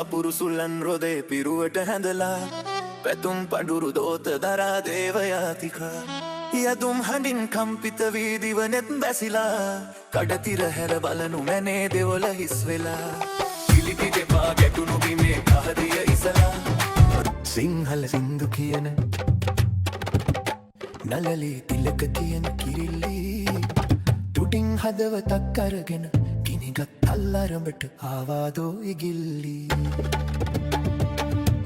කපුරු සුල්ලන් රොදේ පිරුවට හැඳලා පැතුම් පඩුරු දෝත දරා දේවයාතිකා යදුම් හඬින් කම්පිත වී දිවනෙත් බැසිලා කඩතිර හැර බලනු මැනේ දෙවොල හිස් වෙලා පිලිපි දෙපා ගැටුණු බිමේ කහදිය ඉසලා සිංහල සින්දු කියන නලලේ තිලක තියන කිරිල්ලි තුටින් හදවතක් අරගෙන ගිනිගත් අල්ලරඹට ආවාදෝ ඉගිල්ලි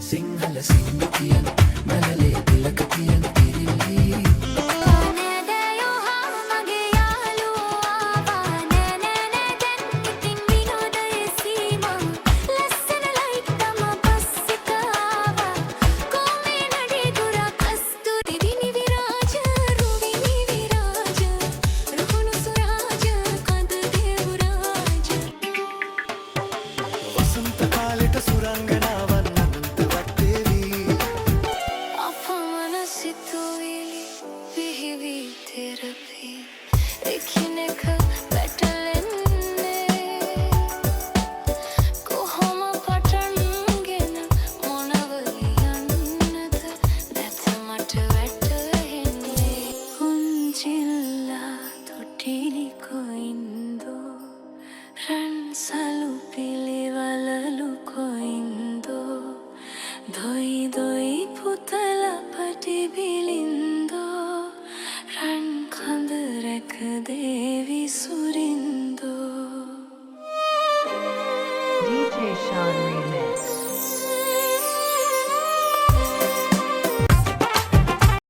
සිංහල සින්දු කියන නලලේ තිලක තියන කිරිල්ලි DJ Sean Remix.